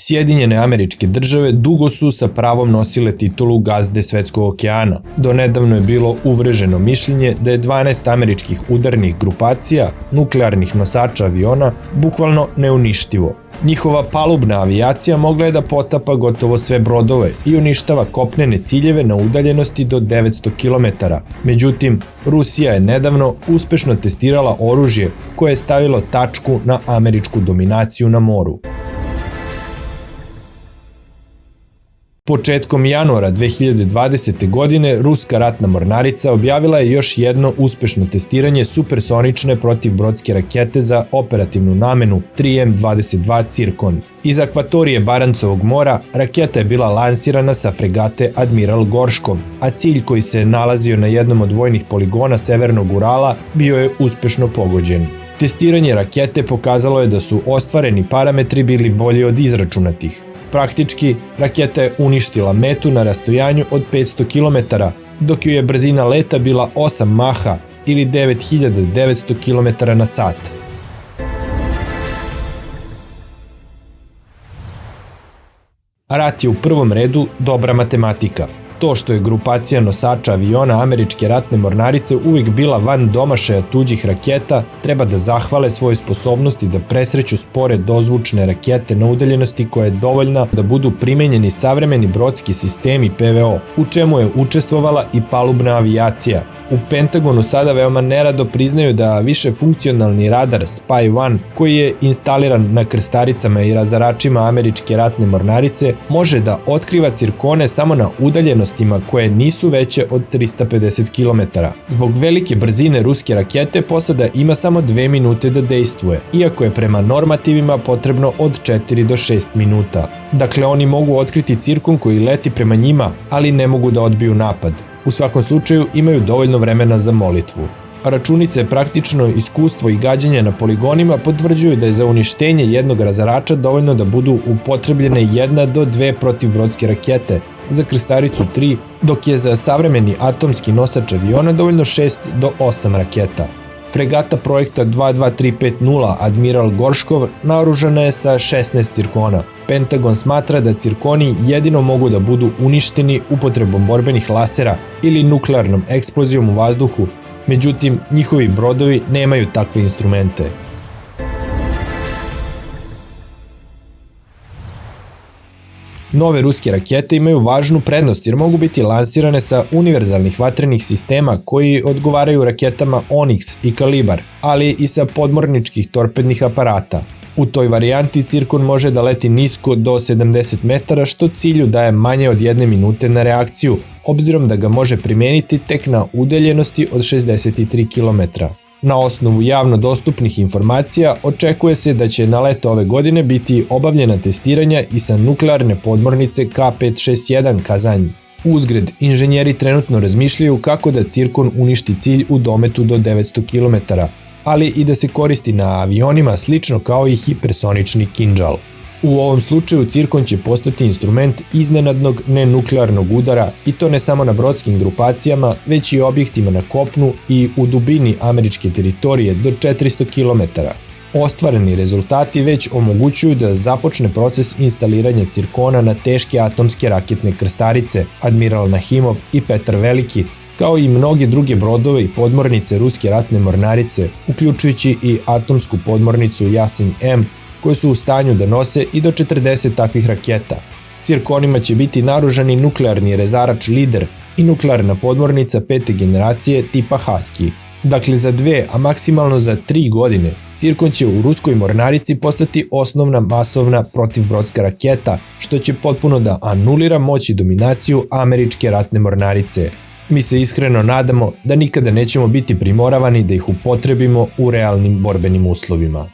Sjedinjene Američke Države dugo su sa pravom nosile titulu gazde Svetskog okeana. Do nedavno je bilo uvreženo mišljenje da je 12 američkih udarnih grupacija, nuklearnih nosača aviona, bukvalno neuništivo. Njihova palubna avijacija mogla je da potapa gotovo sve brodove i uništava kopnene ciljeve na udaljenosti do 900 km. Međutim, Rusija je nedavno uspešno testirala oružje koje je stavilo tačku na američku dominaciju na moru. Početkom januara 2020. godine Ruska ratna mornarica objavila je još jedno uspešno testiranje supersonične protivbrodske rakete za operativnu namenu 3M-22 Cirkon. Iz akvatorije Barancovog mora raketa je bila lansirana sa fregate Admiral Gorškov, a cilj koji se nalazio na jednom od vojnih poligona Severnog Urala bio je uspešno pogođen. Testiranje rakete pokazalo je da su ostvareni parametri bili bolji od izračunatih. Praktički, raketa je uništila metu na rastojanju od 500 km, dok joj je brzina leta bila 8 maha ili 9900 km na sat. Rat je u prvom redu dobra matematika. To što je grupacija nosača aviona Američke ratne mornarice uvijek bila van domašaja tuđih raketa, treba da zahvale svoje sposobnosti da presreću spore dozvučne rakete na udaljenosti koja je dovoljna da budu primenjeni savremeni brodski sistemi PVO, u čemu je učestvovala i palubna avijacija. U Pentagonu sada veoma nerado priznaju da više funkcionalni radar Spy-1, koji je instaliran na krstaricama i razaračima Američke ratne mornarice, može da otkriva cirkone samo na udaljenostima koje nisu veće od 350 km. Zbog velike brzine ruske rakete posada ima samo 2 minute da dejstvuje, iako je prema normativima potrebno od 4 do 6 minuta. Dakle, oni mogu otkriti cirkon koji leti prema njima, ali ne mogu da odbiju napad. U svakom slučaju imaju dovoljno vremena za molitvu. Računice, praktično iskustvo i gađanje na poligonima potvrđuju da je za uništenje jednog razarača dovoljno da budu upotrebljene 1 do 2 protivbrodske rakete za krstaricu 3, dok je za savremeni atomski nosač aviona dovoljno 6 do 8 raketa. Fregata projekta 22350 Admiral Gorškov naoružana je sa 16 cirkona. Pentagon smatra da cirkoni jedino mogu da budu uništeni upotrebom borbenih lasera ili nuklearnom eksplozijom u vazduhu, međutim, njihovi brodovi nemaju takve instrumente. Nove ruske rakete imaju važnu prednost jer mogu biti lansirane sa univerzalnih vatrenih sistema koji odgovaraju raketama Onyx i Kalibar, ali i sa podmorničkih torpednih aparata. U toj varijanti cirkon može da leti nisko do 70 metara, što cilju daje manje od 1 minute na reakciju, obzirom da ga može primeniti tek na udaljenosti od 63 km. Na osnovu javno dostupnih informacija očekuje se da će na leto ove godine biti obavljena testiranja i sa nuklearne podmornice K561 Kazanj. Uzgred, inženjeri trenutno razmišljaju kako da cirkon uništi cilj u dometu do 900 km, ali i da se koristi na avionima slično kao i hipersonični Kinžal. U ovom slučaju cirkon će postati instrument iznenadnog nenuklearnog udara i to ne samo na brodskim grupacijama, već i objektima na kopnu i u dubini američke teritorije do 400 km. Ostvareni rezultati već omogućuju da započne proces instaliranja cirkona na teške atomske raketne krstarice Admiral Nahimov i Petar Veliki, kao i mnoge druge brodove i podmornice Ruske ratne mornarice, uključujući i atomsku podmornicu Jasin M, koje su u stanju da nose i do 40 takvih raketa. Cirkonima će biti naoružani nuklearni rezarač Lider i nuklearna podmornica 5. generacije tipa Husky. Dakle, za 2, a maksimalno za 3 godine, cirkon će u ruskoj mornarici postati osnovna masovna protivbrodska raketa, što će potpuno da anulira moć i dominaciju Američke ratne mornarice. Mi se iskreno nadamo da nikada nećemo biti primoravani da ih upotrebimo u realnim borbenim uslovima.